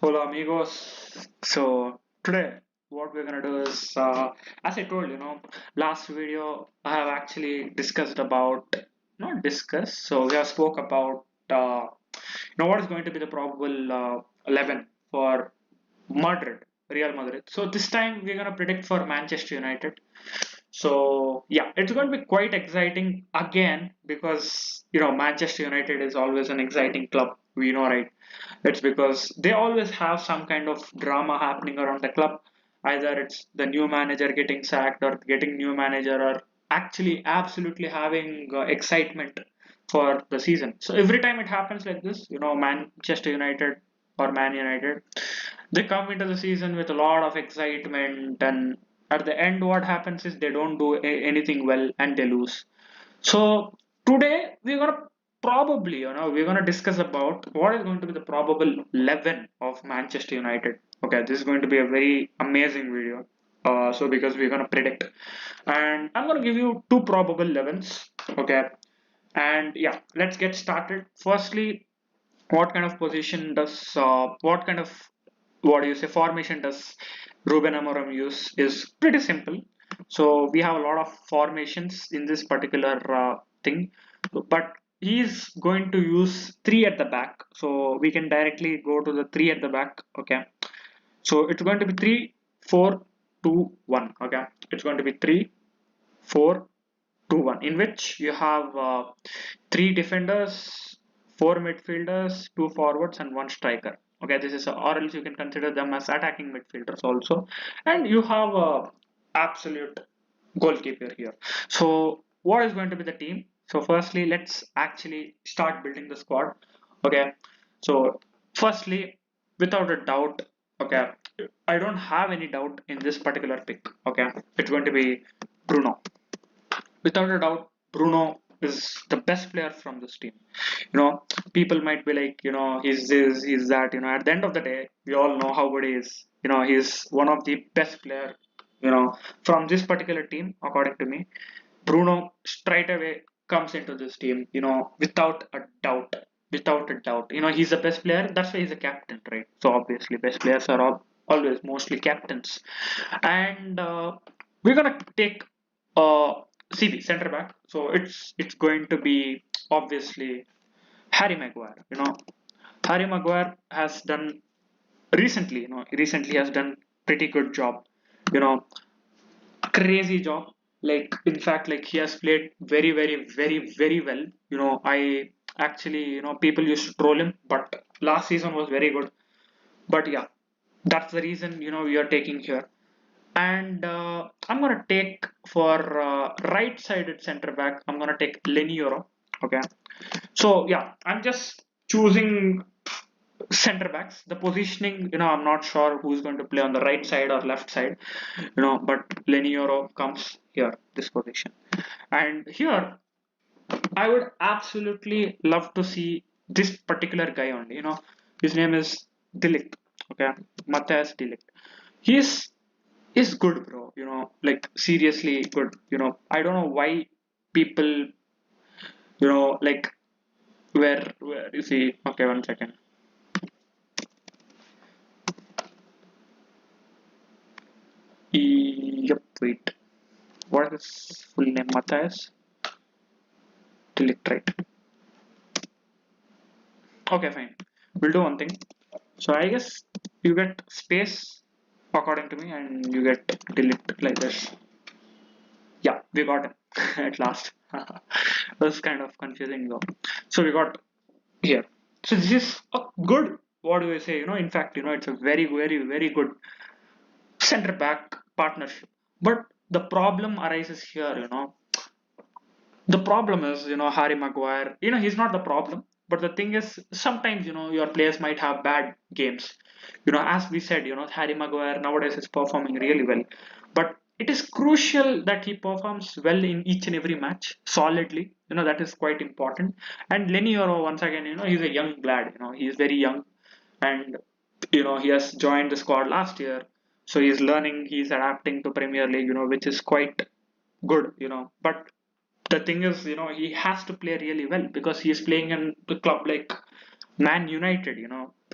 Hola amigos. So today what we're gonna do is, as I told last video I have actually discussed about, not discuss. So we have spoke about what is going to be the probable 11 for Madrid, Real Madrid. So this time we're gonna predict for Manchester United. So yeah, it's going to be quite exciting again because Manchester United is always an exciting club. We know, right? It's because they always have some kind of drama happening around the club. Either it's the new manager getting sacked or getting new manager or actually absolutely having excitement for the season. So every time it happens like this, Manchester United or Man United, they come into the season with a lot of excitement, and at the end what happens is they don't do anything well and they lose. So today we're gonna probably, we're gonna discuss about what is going to be the probable 11 of Manchester United. Okay, this is going to be a very amazing video. So because we're gonna predict, and I'm gonna give you two probable 11s. Okay, and yeah, let's get started. Firstly, what kind of position does what kind of, what do you say, formation does Ruben Amorim use is pretty simple. So we have a lot of formations in this particular thing, but he's going to use three at the back. So we can directly go to the three at the back. Okay, so it's going to be 3-4-2-1. Okay, it's going to be 3-4-2-1, in which you have three defenders, four midfielders, two forwards, and one striker. Okay, this is, or else you can consider them as attacking midfielders also, and you have a absolute goalkeeper here. So, what is going to be the team? So, firstly, let's actually start building the squad. Okay, so firstly, without a doubt, okay, I don't have any doubt in this particular pick. Okay, it's going to be Bruno. Without a doubt, Bruno is the best player from this team. People might be like, he's this, he's that. At the end of the day, we all know how good he is. He's one of the best player. From this particular team, according to me, Bruno straight away comes into this team. Without a doubt. Without a doubt. He's the best player. That's why he's a captain, right? So obviously, best players are always mostly captains. And we're gonna take CB center back. So it's going to be obviously Harry Maguire. Harry Maguire has done recently. Recently has done pretty good job. You know, Crazy job. Like, in fact, like, he has played very, very, very, very well. I actually, people used to troll him, but last season was very good. But yeah, that's the reason we are taking here. And I'm gonna take for right-sided center back. I'm gonna take Lenny Euro. Okay. So yeah, I'm just choosing center backs. The positioning, I'm not sure who's going to play on the right side or left side. But Lenny Euro comes here, this position. And here, I would absolutely love to see this particular guy only. His name is Delict. Okay, Matthias Delict. He's is good, bro. Like, seriously good. I don't know why people, like, where you see. Okay, one second. Yep, wait. What is his full name? Matthias Delict, right? Okay, fine. We'll do one thing. So I guess you get space according to me, and you get delete like this. Yeah, we got him at last. That's kind of confusing though. So we got here. So this is a good, what do I say? In fact, it's a very, very, very good center back partnership. But the problem arises here. The problem is, Harry Maguire. He's not the problem. But the thing is, sometimes, your players might have bad games. As we said, Harry Maguire nowadays is performing really well. But it is crucial that he performs well in each and every match solidly. That is quite important. And Lenny Yoro, once again, he's a young lad. He's very young, and he has joined the squad last year. So he's learning, he's adapting to Premier League, which is quite good. But the thing is, he has to play really well because he is playing in a club like Man United,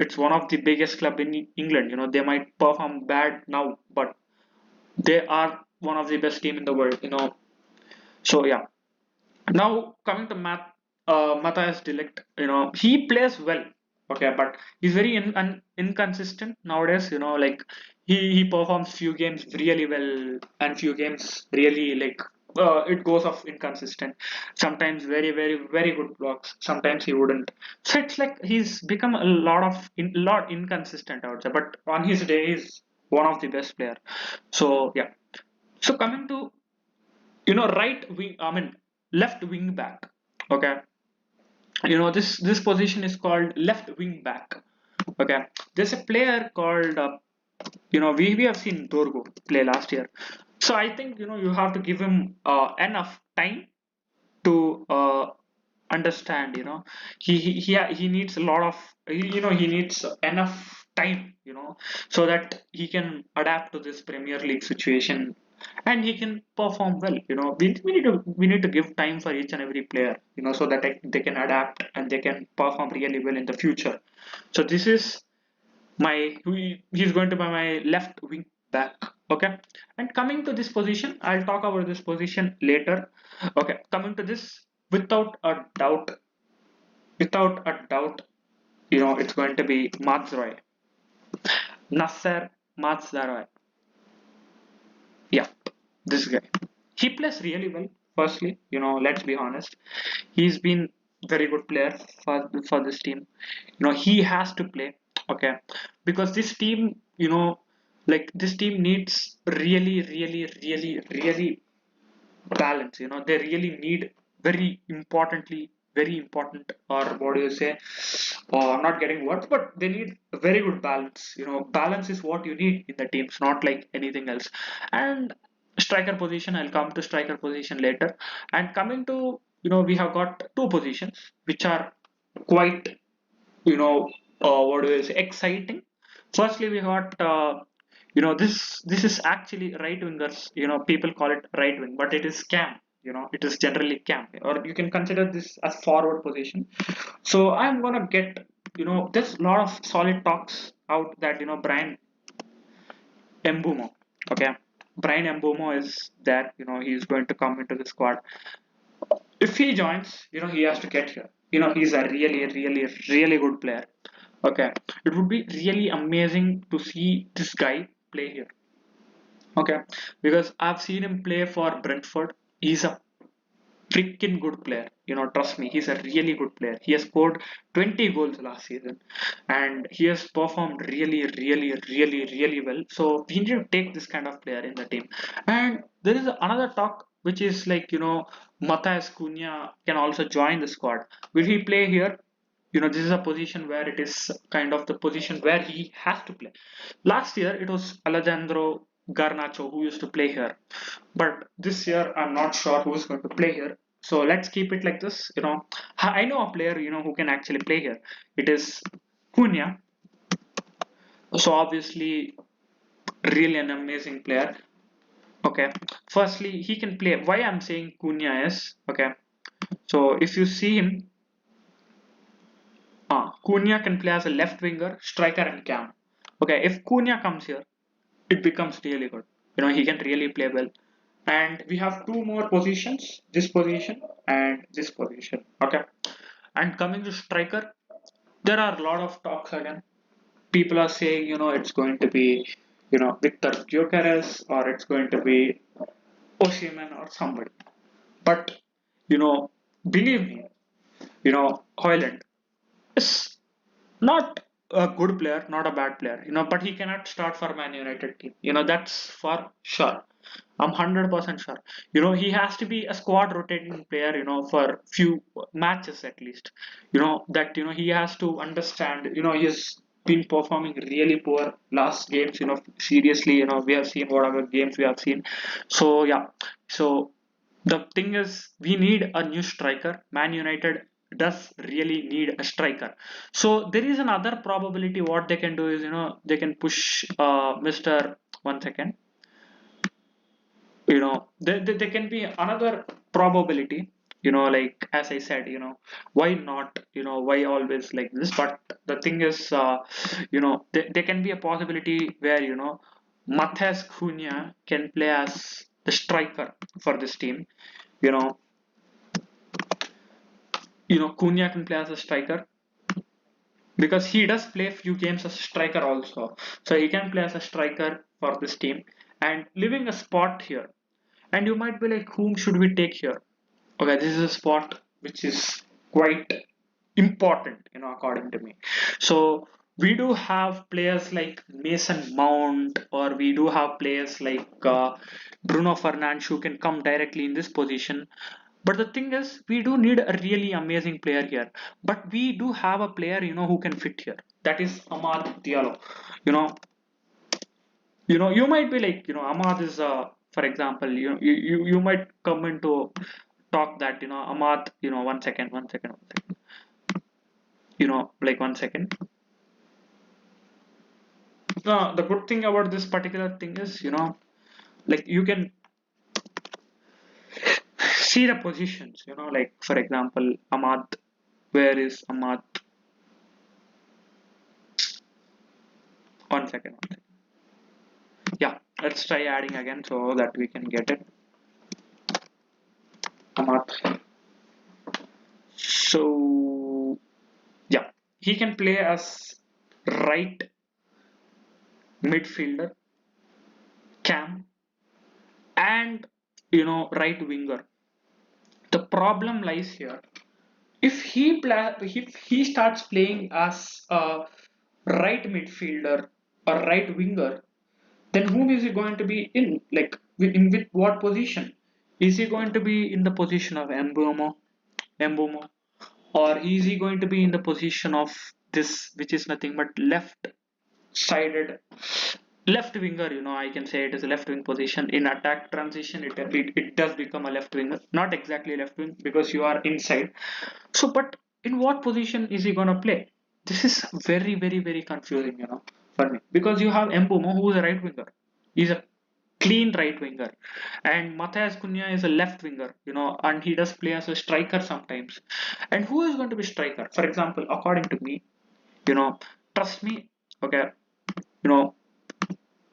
it's one of the biggest club in England. They might perform bad now, but they are one of the best team in the world. So yeah. Now coming to Matthias Delict, he plays well, okay, but he's very inconsistent nowadays. Like he performs few games really well and few games really like it goes off inconsistent. Sometimes very very very good blocks. Sometimes he wouldn't. So it's like he's become a lot inconsistent out there. But on his day, he's one of the best player. So yeah. So coming to right wing, I mean left wing back. Okay, this position is called left wing back. Okay, there's a player called we have seen Dorgo play last year. So I think you have to give him enough time to understand. He needs a lot of he needs enough time, so that he can adapt to this Premier League situation and he can perform well. We need to give time for each and every player, so that they can adapt and they can perform really well in the future. So this is he's going to be my left wing back. Okay, and coming to this position, I'll talk about this position later. Okay, coming to this, without a doubt, without a doubt, it's going to be Mazraoui, Nasser Mazraoui. Yeah, this guy, he plays really well. Firstly, let's be honest, he's been very good player for this team. He has to play. Okay, because this team, like this team needs really really really really balance. They really need very important, or what do you say, or I'm not getting words, but they need a very good balance. Balance is what you need in the teams, not like anything else. And striker position, I'll come to striker position later. And coming to, we have got two positions which are quite, what do you say, exciting. Firstly, we got this is actually right wingers. People call it right wing, but it is cam. It is generally cam, or you can consider this as forward position. So I'm gonna get, there's a lot of solid talks out that Brian Embumo. Okay, Brian Embumo is there. He's going to come into the squad. If he joins, he has to get here. He's a really really really good player. Okay, it would be really amazing to see this guy play here. Okay, because I've seen him play for Brentford. He's a freaking good player. Trust me, he's a really good player. He has scored 20 goals last season, and he has performed really, really, really, really well. So we need to take this kind of player in the team. And there is another talk which is like, Matthias Cunha can also join the squad. Will he play here? This is a position where it is kind of the position where he has to play. Last year it was Alejandro Garnacho who used to play here, but this year I'm not sure who's going to play here. So let's keep it like this. I know a player who can actually play here. It is Cunha. So obviously, really an amazing player. Okay. Firstly, he can play. Why I'm saying Cunha is okay. So if you see him, Cunha can play as a left winger, striker, and cam. Okay, if Cunha comes here, it becomes really good. He can really play well. And we have two more positions, this position and this position. Okay, and coming to striker, there are a lot of talks again. People are saying, it's going to be, Victor Gyökeres, or it's going to be Osimhen or somebody. But, believe me, Hoyland is not a good player, not a bad player, but he cannot start for Man United team. That's for sure. I'm 100% sure. He has to be a squad rotating player, for few matches at least. That, he has to understand, he's been performing really poor last games, seriously, we have seen whatever games we have seen. So, yeah. So, the thing is, we need a new striker. Man United does really need a striker. So there is another probability. What they can do is, they can push Mr. One second. There can be another probability. like as I said, why not, why always like this? But the thing is, there can be a possibility where, Matthias Cunha can play as the striker for this team. You know, Cunha can play as a striker because he does play a few games as a striker also. So he can play as a striker for this team and leaving a spot here. And you might be like, whom should we take here? Okay, this is a spot which is quite important, according to me. So we do have players like Mason Mount, or we do have players like Bruno Fernandes who can come directly in this position. But the thing is, we do need a really amazing player here. But we do have a player, who can fit here. That is Amad Diallo. You know, you might be like, Ahmad is for example, you might come into talk that, Ahmad, one second, like 1 second. The good thing about this particular thing is, like you can see the positions, like for example, Ahmad, where is Ahmad? 1 second. Yeah, let's try adding again so that we can get it. Ahmad. So yeah, he can play as right midfielder, cam, and right winger. The problem lies here. If he starts playing as a right midfielder or right winger, then whom is he going to be in? Like with what position? Is he going to be in the position of Mbomo, or is he going to be in the position of this, which is nothing but sided left winger? I can say it is a left wing position. In attack transition, it does become a left winger, not exactly left wing because you are inside. So but in what position is he gonna play? This is very very very confusing, for me, because you have Mbumo who is a right winger. He's a clean right winger, and Matthias Cunha is a left winger, and he does play as a striker sometimes. And who is going to be striker? For example, according to me, you know trust me, okay, you know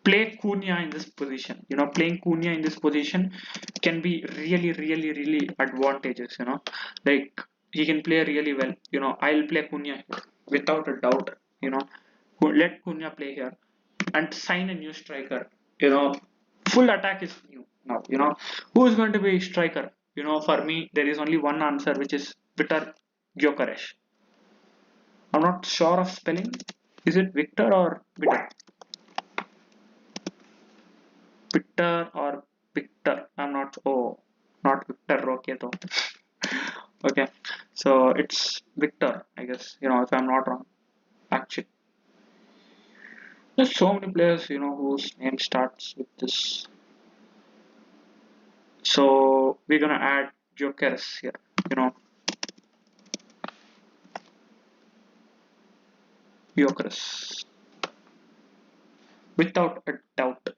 play Cunha in this position. Playing Cunha in this position can be really, really, really advantageous. Like he can play really well. I'll play Cunha here without a doubt. Let Cunha play here and sign a new striker. Full attack is new now. Who is going to be striker? For me, there is only one answer, which is Vitor Gyökeres. I'm not sure of spelling. Is it Victor or Vitor? Victor or Victor? I'm not. Oh, not Victor. Okay, though. Okay, so it's Victor, I guess. If I'm not wrong. Actually, there's so many players, whose name starts with this. So we're gonna add Jokers here. Jokers, without a doubt.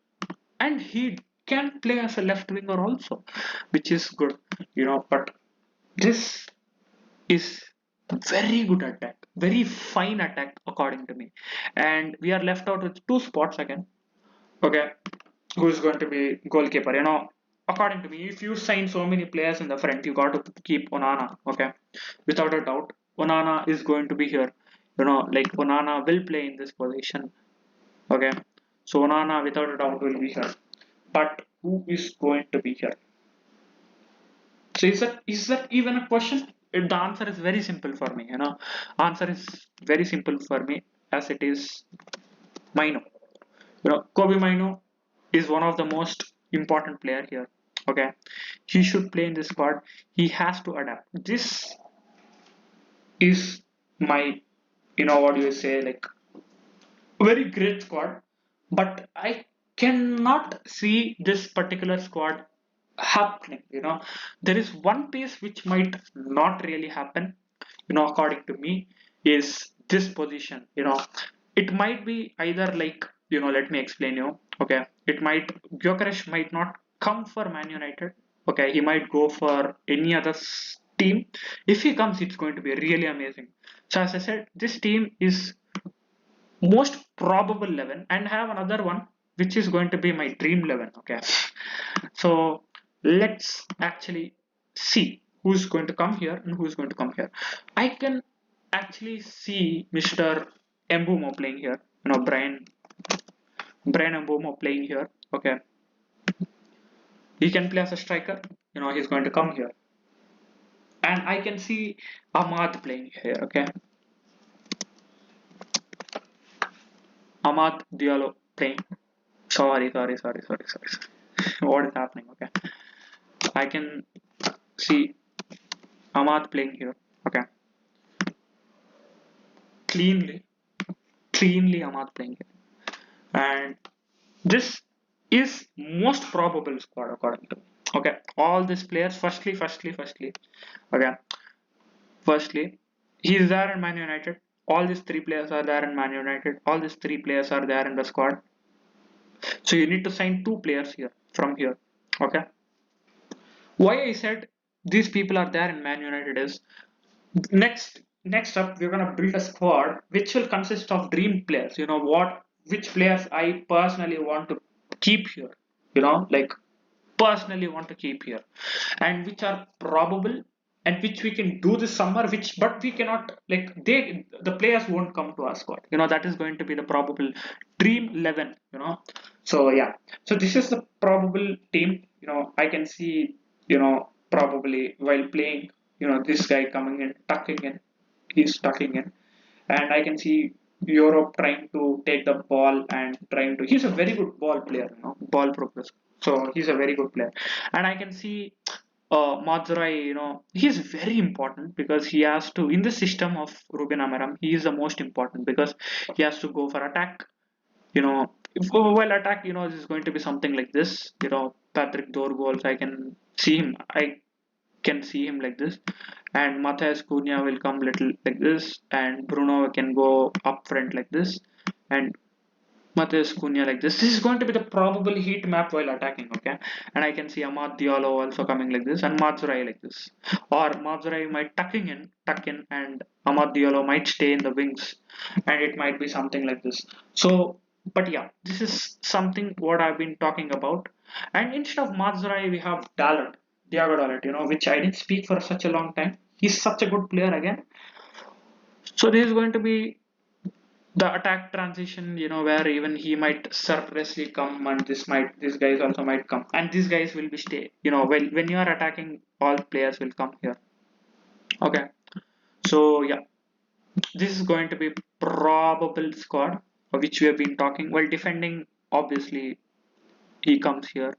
And he can play as a left winger also, which is good. But this is very good attack, very fine attack according to me. And we are left out with two spots again. Okay, who's going to be goalkeeper? According to me, if you sign so many players in the front, you got to keep Onana. Okay, without a doubt, Onana is going to be here. Like Onana will play in this position. Okay, so Onana without a doubt will be here. But who is going to be here? So is that even a question? The answer is very simple for me. Answer is very simple for me, as it is Mino. Kobe Mino is one of the most important player here. Okay, he should play in this squad. He has to adapt. This is my, what do you say, like very great squad, but I cannot see this particular squad happening. There is one piece which might not really happen, according to me, is this position. It might be either like, let me explain you. Okay, Gyökeres might not come for Man United. Okay, he might go for any other team. If he comes, it's going to be really amazing. So as I said, this team is most probable 11, and have another one which is going to be my dream 11. Okay, so let's actually see who's going to come here and who's going to come here. I can actually see Mr. Mbumo playing here, Brian Mbumo playing here. Okay, he can play as a striker, he's going to come here. And I can see Ahmad playing here. Okay, Ahmad Diallo playing. Sorry. What is happening? Okay, I can see Ahmad playing here. Okay, cleanly, cleanly Ahmad playing here. And this is most probable squad according to me. Okay, all these players. Firstly. Okay, firstly, he is there in Man United. All these three players are there in Man United. All these three players are there in the squad. So you need to sign two players here from here. Okay. Why I said these people are there in Man United is next up we're gonna build a squad which will consist of dream players. You know what? Which players I personally want to keep here. Like personally want to keep here, and which are probable and which we can do this summer, which but we cannot, like, the players won't come to our squad. That is going to be the probable dream 11. So yeah, so this is the probable team. I can see, probably while playing, this guy coming in, tucking in, he's tucking in, and I can see Europe trying to take the ball and trying to. He's a very good ball player, ball progress. So he's a very good player, and I can see Mazurai. He's very important because he has to, in the system of Ruben Amaram, he is the most important because he has to go for attack. While attack, this is going to be something like this. Patrick Dorgu also, I can see him. I can see him like this, and Matthias Cunha will come little like this, and Bruno can go up front like this, and Matthias Cunha like this. This is going to be the probable heat map while attacking. Okay, and I can see Amad Diallo also coming like this, and Matsurai like this, or Matsurai might tuck in, and Amad Diallo might stay in the wings, and it might be something like this. So, but yeah, this is something what I've been talking about. And instead of Matsurai, we have Diago Dalot, which I didn't speak for such a long time. He's such a good player again. So this is going to be the attack transition, where even he might surprisingly come, and these guys also might come, and these guys will be stay. When you are attacking, all players will come here. Okay, so yeah, this is going to be probable squad which we have been talking while defending. Obviously, he comes here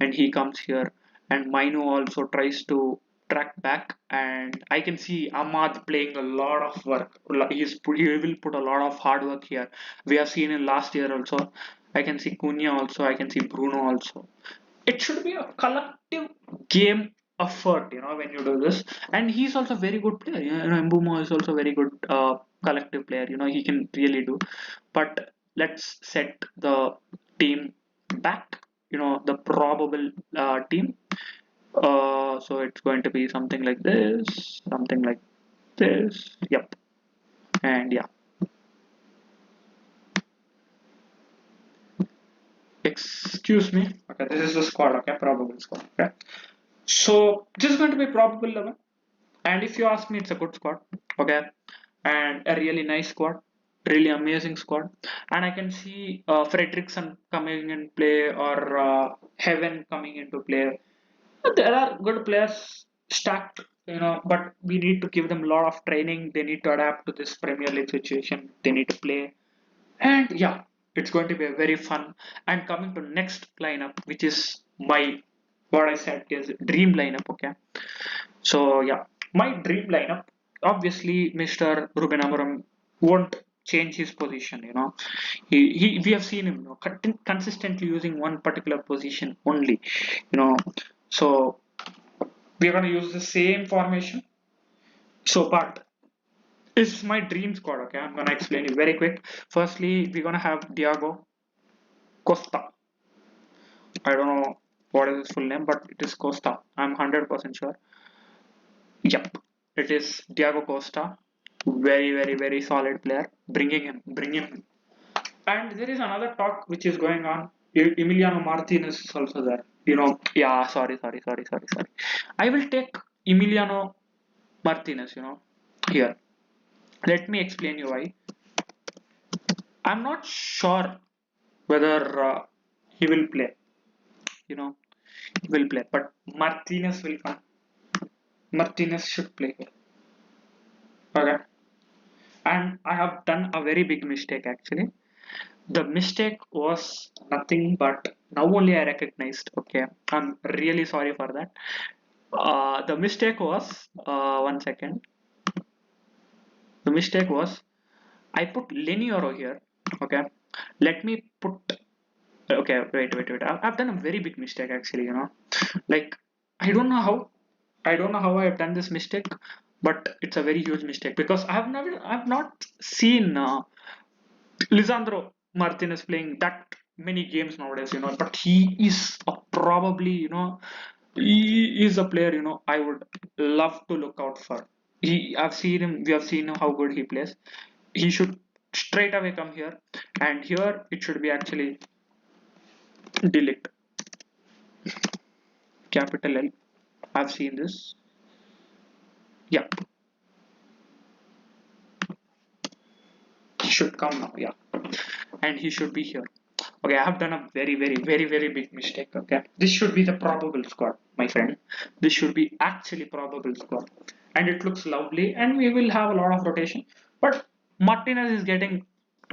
and he comes here, and Mainu also tries to track back, and I can see Ahmad playing a lot of work. He will put a lot of hard work here. We have seen in last year also. I can see Cunha also, I can see Bruno also. It should be a collective game effort, when you do this. And he's also very good player. Mbumo is also very good collective player. He can really do. But let's set the team back. The probable team. So it's going to be something like this, something like this. Yep. And yeah. Excuse me. Okay, this is the squad. Okay, probable squad. Okay. So this is going to be probable 11, and if you ask me, it's a good squad. Okay, and a really nice squad, really amazing squad. And I can see Fredrickson coming in play, or Heaven coming into play. There are good players stacked, but we need to give them a lot of training. They need to adapt to this Premier League situation. They need to play, and yeah, it's going to be a very fun. And coming to next lineup, which is my, what I said is dream lineup. Okay, so yeah, my dream lineup. Obviously, Mr. Ruben Amorim won't change his position. He we have seen him, consistently using one particular position only. So we're gonna use the same formation. So, but it's my dream squad. Okay, I'm gonna explain it very quick. Firstly, we're gonna have Diego Costa. I don't know what is his full name, but it is Costa. I'm 100% sure. Yep, it is Diego Costa. Very, very, very solid player. Bring him. And there is another talk which is going on. Emiliano Martinez is also there. Yeah, sorry. I will take Emiliano Martinez, here. Let me explain you why. I'm not sure whether he will play, you know, he will play, but Martinez will come. Martinez should play here. Okay. And I have done a very big mistake actually. The mistake was nothing but now only I recognized. Okay. I'm really sorry for that. The mistake was, 1 second. The mistake was I put Lenioro here. Okay. Let me put. Okay, wait. I've done a very big mistake actually. Like I don't know how. I don't know how I have done this mistake, but it's a very huge mistake because I've not seen Lisandro Martinez playing that many games nowadays. But he is probably, he is a player. I would love to look out for. I've seen him. We have seen him how good he plays. He should straight away come here, and here it should be actually delete capital L. I've seen this. Yeah, he should come now. Yeah, and he should be here. Okay, I have done a very big mistake. Okay, this should be the probable squad, my friend. This should be actually probable squad, and it looks lovely, and we will have a lot of rotation. But Martinez is getting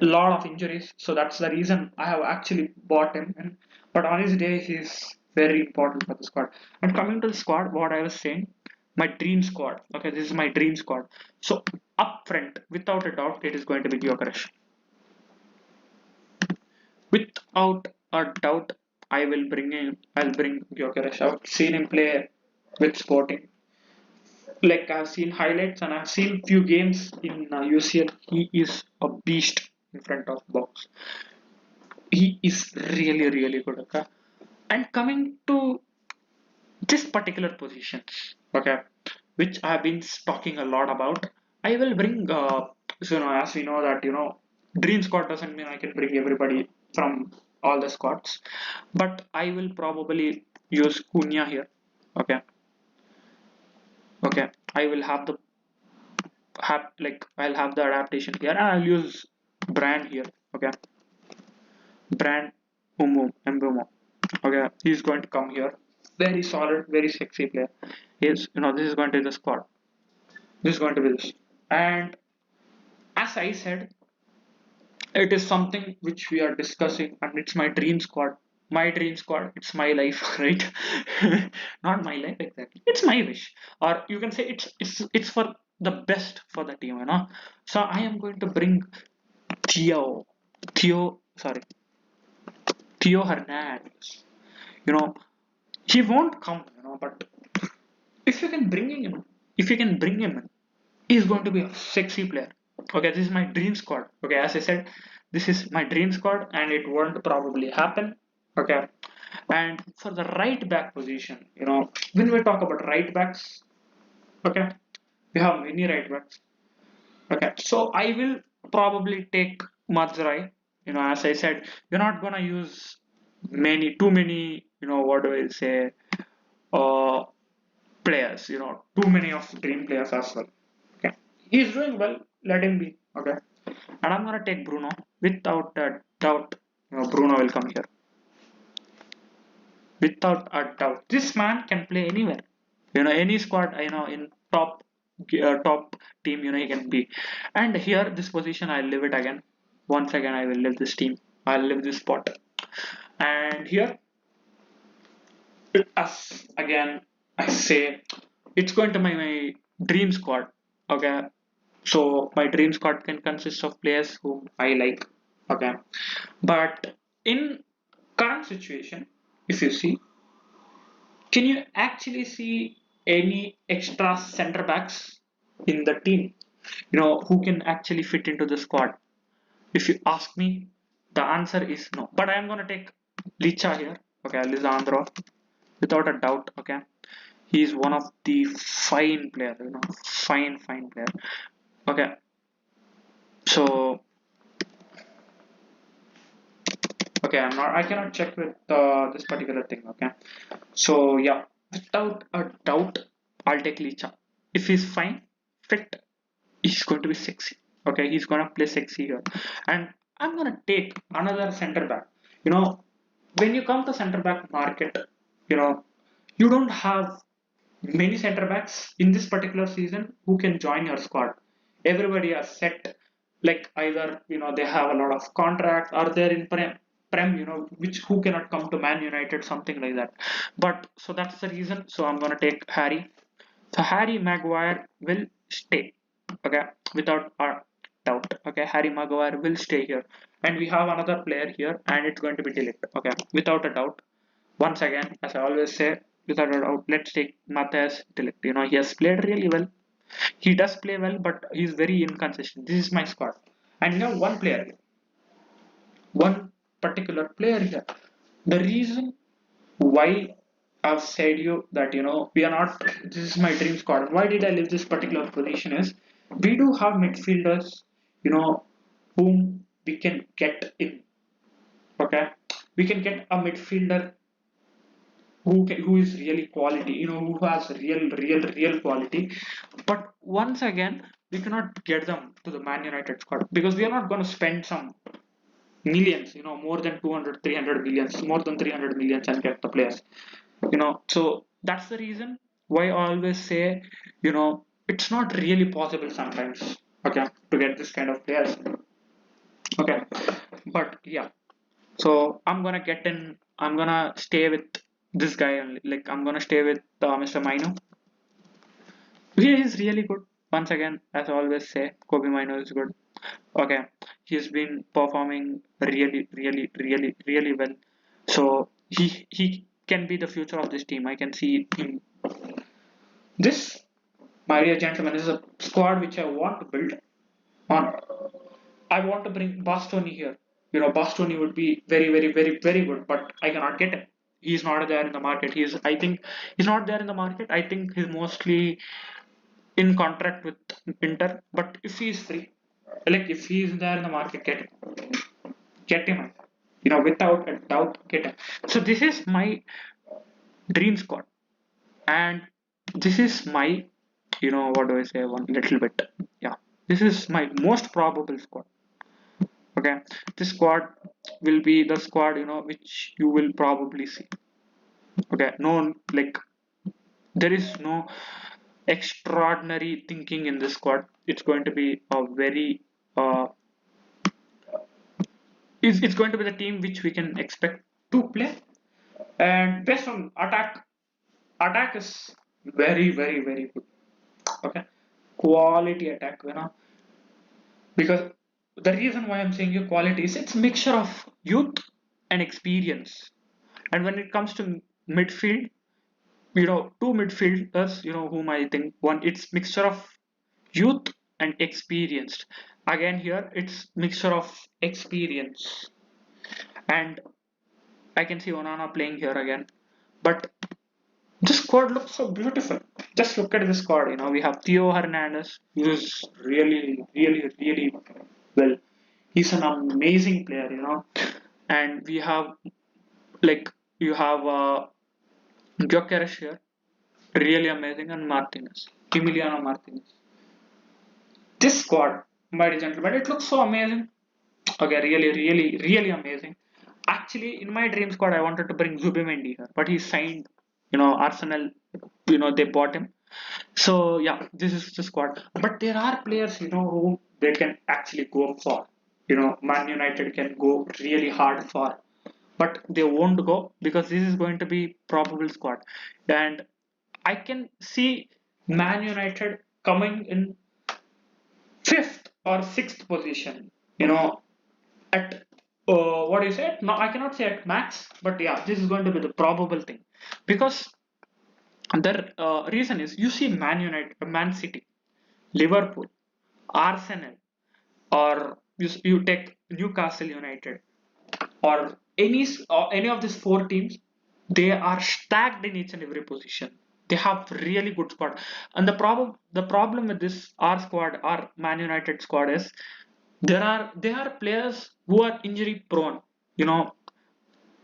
a lot of injuries, so that's the reason I have actually bought him. But on his day, he's very important for the squad. And coming to the squad, what I was saying, my dream squad. Okay, this is my dream squad. So up front, without a doubt, it is going to be Gyökeres. Without a doubt, I'll bring Gyökeres. I've seen him play with Sporting. Like I've seen highlights and I've seen few games in UCL. He is a beast in front of box. He is really good. Okay, and coming to this particular positions, okay, which I've been talking a lot about. I will bring, so as we know that dream squad doesn't mean I can bring everybody from all the squads, but I will probably use Cunha here. Okay, I will have the I'll have the adaptation here, and I'll use brand here. Okay, brand Mbumo. Okay, he's going to come here. Very solid, very sexy player. This is going to be the squad. This is going to be this. And as I said, it is something which we are discussing, and it's my dream squad. My dream squad. It's my life, right? Not my life exactly. It's my wish, or you can say it's for the best for the team. So I am going to bring Theo, sorry, Theo Hernandez. You know, he won't come. But if you can bring him in, if you can bring him in, he's going to be a sexy player. Okay, this is my dream squad. Okay, as I said, this is my dream squad, and it won't probably happen. Okay, and for the right back position, when we talk about right backs, okay, we have many right backs. Okay, so I will probably take Mazrai. As I said, we're not gonna use too many. What do I say? Uh, Players. Too many of dream players as well. Okay, he's doing well. Let him be. Okay, and I'm gonna take Bruno without a doubt. Bruno will come here without a doubt. This man can play anywhere. Any squad. In top team. He can be. And here, this position, I'll leave it again. Once again, I will leave this team. I'll leave this spot. And here, as again, I say, it's going to be my dream squad. Okay, so my dream squad can consist of players whom I like. Okay, but in current situation, if you see, can you actually see any extra center backs in the team? Who can actually fit into the squad? If you ask me, the answer is no. But I am gonna take Licha here. Okay, Lisandro, without a doubt. Okay, He's one of the fine player, fine player. Okay, so okay, I cannot check with this particular thing. Okay, so yeah, without a doubt, I'll take Licha. If he's fine, fit, he's going to be sexy. Okay, he's gonna play sexy here, and I'm gonna take another center back. You know, when you come to center back market, you know, you don't have many center backs in this particular season who can join your squad. Everybody are set, like either they have a lot of contracts or they're in prem, which who cannot come to Man United, something like that. But so that's the reason. So I'm gonna take Harry. So Harry Maguire will stay, okay, without a doubt. Okay, Harry Maguire will stay here, and we have another player here, and it's going to be Delict. Okay, without a doubt. Once again, as I always say, without a doubt, let's take Matthias Delict. He has played really well. He does play well, but he's very inconsistent. This is my squad, and we have one player here, one particular player here. The reason why I've said you that we are not. This is my dream squad. Why did I leave this particular position? Is we do have midfielders, whom we can get in. Okay, we can get a midfielder who is really quality, who has real quality. But once again, we cannot get them to the Man United squad because we are not going to spend some millions, more than 200, 300 millions, more than 300 millions and get the players, so that's the reason why I always say, it's not really possible sometimes, okay, to get this kind of players, okay. But yeah, so I'm gonna stay with this guy only. Like I'm gonna stay with Mr. Mino. He is really good. Once again, as I always say, Kobe Mino is good. Okay, he's been performing really well. So he can be the future of this team. I can see him. This, my dear gentlemen, is a squad which I want to build on. I want to bring Bastoni here. Bastoni would be very good, but I cannot get him. He's not there in the market. I think, he's not there in the market. I think he's mostly in contract with Inter. But if he's free, like if he's there in the market, get him. Without a doubt, get him. So this is my dream squad, and this is my, what do I say? One little bit. Yeah, this is my most probable squad. Okay, this squad will be the squad which you will probably see. Okay, no, like there is no extraordinary thinking in this squad. It's going to be a very it's going to be the team which we can expect to play. And based on attack is very good. Okay, quality attack, because the reason why I'm saying you quality is it's a mixture of youth and experience. And when it comes to midfield, two midfielders, whom I think one, it's mixture of youth and experienced. Again, here it's mixture of experience, and I can see Onana playing here again. But this squad looks so beautiful. Just look at this squad. We have Theo Hernandez, who's really well. He's an amazing player, and we have, like, you have Gyökeres here, really amazing, and Martinez, Emiliano Martinez. This squad, my dear gentlemen, it looks so amazing. Okay, really amazing. Actually, in my dream squad, I wanted to bring Zubimendi here, but he signed. Arsenal. They bought him. So yeah, this is the squad. But there are players, who they can actually go for. Man United can go really hard for, but they won't go because this is going to be probable squad, and I can see Man United coming in fifth or sixth position. At what do you say? No, I cannot say at max, but yeah, this is going to be the probable thing because the reason is you see Man United, Man City, Liverpool, Arsenal, or you take Newcastle United, or any of these four teams, they are stacked in each and every position. They have really good squad. And the problem with this our squad, our Man United squad is there are players who are injury prone. You know,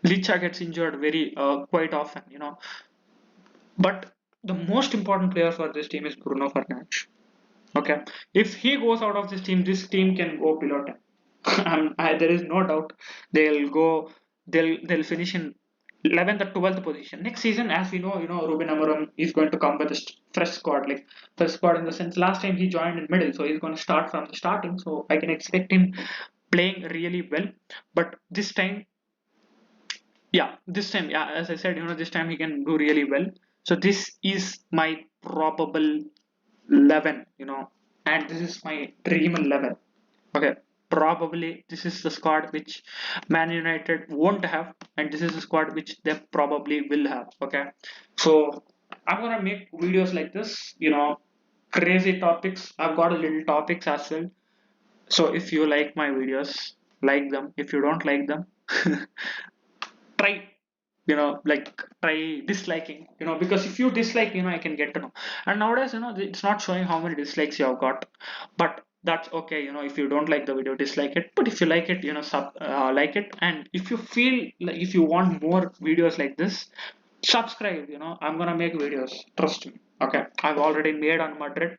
Licha gets injured very quite often. You know, but the most important player for this team is Bruno Fernandes. Okay, if he goes out of this team can go below 10. There is no doubt they'll go. They'll finish in 11th or 12th position next season. As we know, Ruben Amorim is going to come with a fresh squad, like fresh squad in the sense last time he joined in middle, so he's going to start from the starting. So I can expect him playing really well. But this time, yeah, as I said, this time he can do really well. So this is my probable 11, and this is my dream 11. Okay, probably this is the squad which Man United won't have, and this is the squad which they probably will have. Okay, so I'm gonna make videos like this, crazy topics. I've got a little topics as well. So if you like my videos, like them. If you don't like them, try like try disliking, because if you dislike, I can get to know. And nowadays, it's not showing how many dislikes you have got, but that's okay. If you don't like the video, dislike it. But if you like it, like it. And if you feel like if you want more videos like this, subscribe. I'm gonna make videos, trust me. Okay, I've already made on Madrid,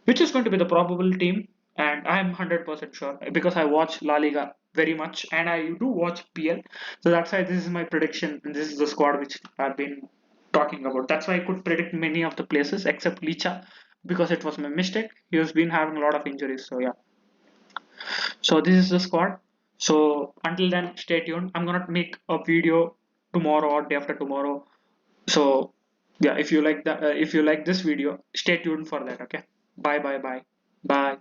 which is going to be the probable team, and I'm 100% sure because I watch La Liga very much and I do watch PL. So that's why this is my prediction, and this is the squad which I've been talking about. That's why I could predict many of the places except Licha because it was my mistake. He has been having a lot of injuries. So yeah. So this is the squad. So until then, stay tuned. I'm gonna make a video tomorrow or day after tomorrow. So yeah, if you like this video, stay tuned for that. Okay. Bye bye bye bye.